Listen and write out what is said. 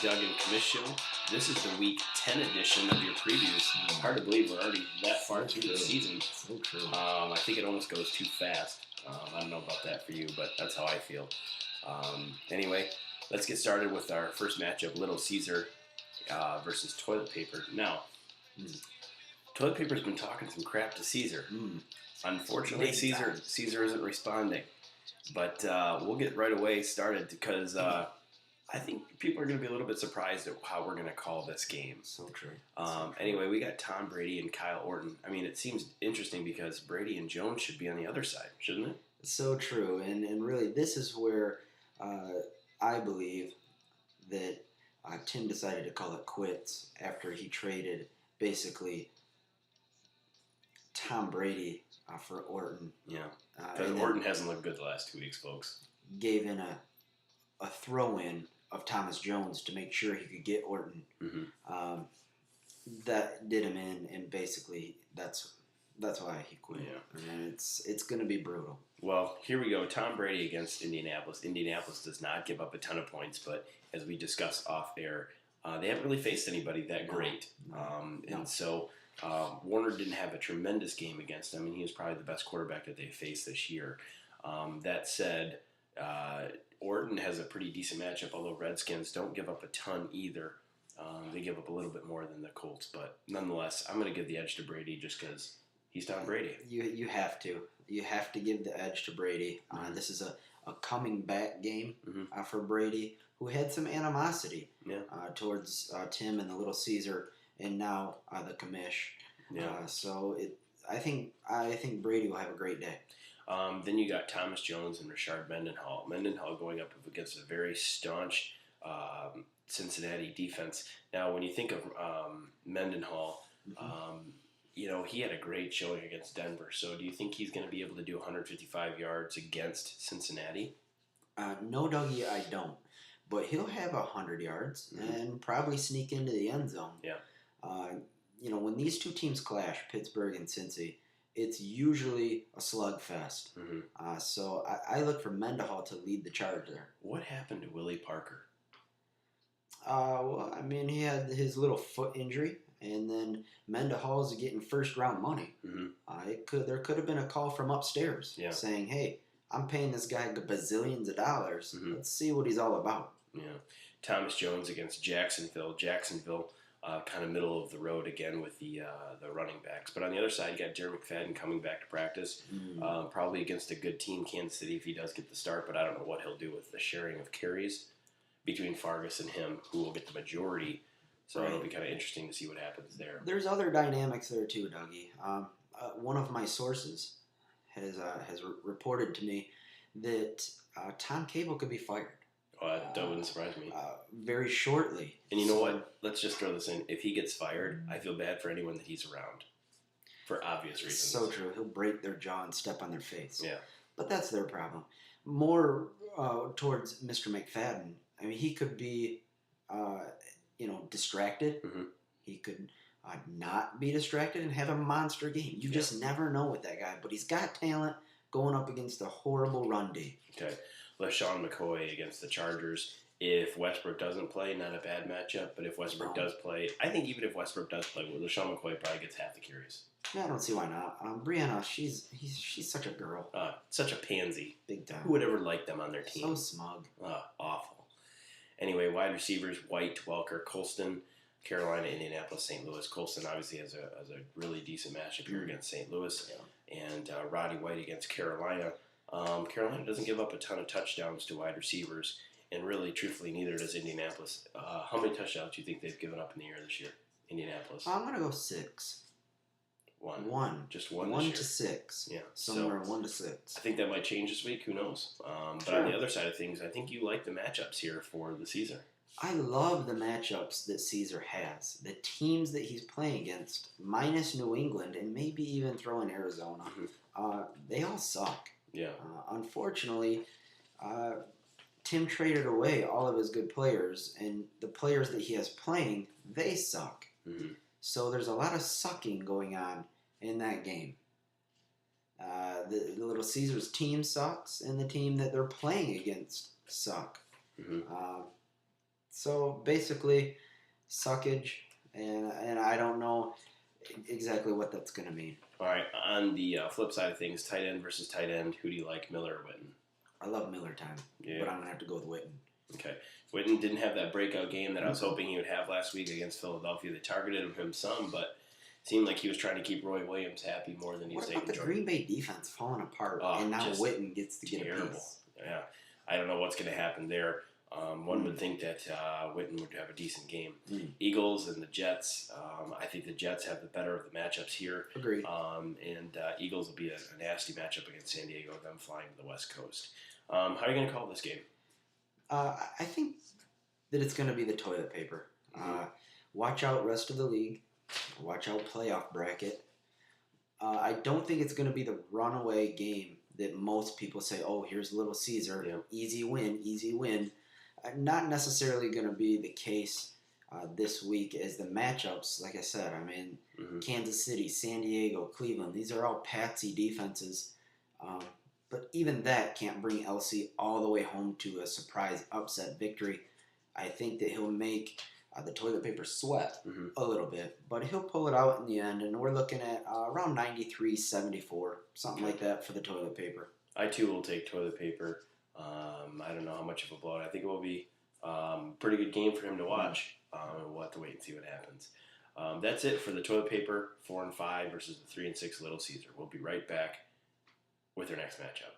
Doug and Commish Show. This is the Week 10 edition of your previews. Hard to believe we're already that far through the season. So true. I think it almost goes too fast. I don't know about that for you, but that's how I feel. Anyway, let's get started with our first matchup, Little Caesar versus Toilet Paper. Now, Toilet Paper's been talking some crap to Caesar. Unfortunately, Caesar isn't responding. But we'll get right away started because I think people are going to be a little bit surprised at how we're going to call this game. So true. Anyway, we got Tom Brady and Kyle Orton. I mean, it seems interesting because Brady and Jones should be on the other side, shouldn't it? So true. And really, this is where I believe that Tim decided to call it quits after he traded basically Tom Brady for Orton. Yeah. Because Orton hasn't looked good the last 2 weeks, folks. Gave in a throw-in of Thomas Jones to make sure he could get Orton. Mm-hmm. That did him in, and basically that's why he quit. Yeah. And it's going to be brutal. Well, here we go. Tom Brady against Indianapolis. Indianapolis does not give up a ton of points, but as we discussed off air, they haven't really faced anybody that great. And so Warner didn't have a tremendous game against them, and he was probably the best quarterback that they faced this year. That said, Orton has a pretty decent matchup, although Redskins don't give up a ton either. They give up a little bit more than the Colts, but nonetheless, I'm going to give the edge to Brady just because he's Tom Brady. You have to. You have to give the edge to Brady. This is a coming back game for Brady, who had some animosity towards Tim and the Little Caesar, and now the Commish. Yeah. I think Brady will have a great day. Then you got Thomas Jones and Rashard Mendenhall. Mendenhall going up against a very staunch Cincinnati defense. Now, when you think of Mendenhall, he had a great showing against Denver. So do you think he's going to be able to do 155 yards against Cincinnati? No, Dougie, I don't. But he'll have 100 yards and probably sneak into the end zone. Yeah. When these two teams clash, Pittsburgh and Cincy, it's usually a slugfest. So I look for Mendenhall to lead the charge there. What happened to Willie Parker? He had his little foot injury, and then Mendenhall's getting first-round money. There could have been a call from upstairs saying, hey, I'm paying this guy bazillions of dollars. Let's see what he's all about. Yeah. Thomas Jones against Jacksonville. Jacksonville kind of middle of the road again with the running backs. But on the other side, you got Darren McFadden coming back to practice, probably against a good team, Kansas City, if he does get the start. But I don't know what he'll do with the sharing of carries between Fargas and him, who will get the majority. So it'll be kind of interesting to see what happens there. There's other dynamics there too, Dougie. One of my sources has reported to me that Tom Cable could be fired. Oh, that wouldn't surprise me. Very shortly. And you know what? Let's just throw this in. If he gets fired, I feel bad for anyone that he's around. For obvious reasons. So true. He'll break their jaw and step on their face. Yeah. But that's their problem. More towards Mr. McFadden. I mean, he could be, distracted. He could not be distracted and have a monster game. You just never know with that guy. But he's got talent going up against a horrible run D. Okay. LaShawn McCoy against the Chargers. If Westbrook doesn't play, not a bad matchup. But if Westbrook does play, I think even if Westbrook does play, LaShawn McCoy probably gets half the carries. Yeah, I don't see why not. Brianna, she's such a girl. Such a pansy. Big time. Who would ever like them on their team? So smug. Awful. Anyway, wide receivers, White, Welker, Colston, Carolina, Indianapolis, St. Louis. Colston obviously has a really decent matchup here against St. Louis. Yeah. And Roddy White against Carolina. Carolina doesn't give up a ton of touchdowns to wide receivers. And really, truthfully, neither does Indianapolis. How many touchdowns do you think they've given up in the air this year, Indianapolis? I'm going to go 6. One. Just one. 1 to 6. Yeah. Somewhere 1 to 6. I think that might change this week. Who knows? But on the other side of things, I think you like the matchups here for the Caesar. I love the matchups that Caesar has. The teams that he's playing against, minus New England, and maybe even throw in Arizona, they all suck. Yeah. Unfortunately, Tim traded away all of his good players, and the players that he has playing, they suck. So there's a lot of sucking going on in that game. The Little Caesars team sucks, and the team that they're playing against suck. So basically, suckage, and I don't know exactly what that's going to mean. All right. On the flip side of things, tight end versus tight end. Who do you like, Miller or Witten? I love Miller time, Yeah. but I'm going to have to go with Witten. Okay. Witten didn't have that breakout game that I was hoping he would have last week against Philadelphia. They targeted him some, but it seemed like he was trying to keep Roy Williams happy more than he was What about taking the Green Bay defense falling apart, and now Witten gets to get a piece? Yeah. I don't know what's going to happen there. One would think that Witten would have a decent game. Eagles and the Jets. I think the Jets have the better of the matchups here. Agreed. And Eagles will be a nasty matchup against San Diego, them flying to the West Coast. How are you going to call this game? I think that it's going to be the toilet paper. Watch out, rest of the league. Watch out, playoff bracket. I don't think it's going to be the runaway game that most people say, oh, here's Little Caesar. Yeah. Easy win, easy win. Not necessarily going to be the case this week as the matchups, like I said, I mean, Kansas City, San Diego, Cleveland, these are all patsy defenses. But even that can't bring LC all the way home to a surprise upset victory. I think that he'll make the toilet paper sweat a little bit, but he'll pull it out in the end, and we're looking at around 93-74, something like that for the toilet paper. I, too, will take toilet paper. I don't know how much of a blowout. I think it will be a pretty good game for him to watch. We'll have to wait and see what happens. That's it for the toilet paper, 4-5 versus the 3-6 Little Caesar. We'll be right back with our next matchup.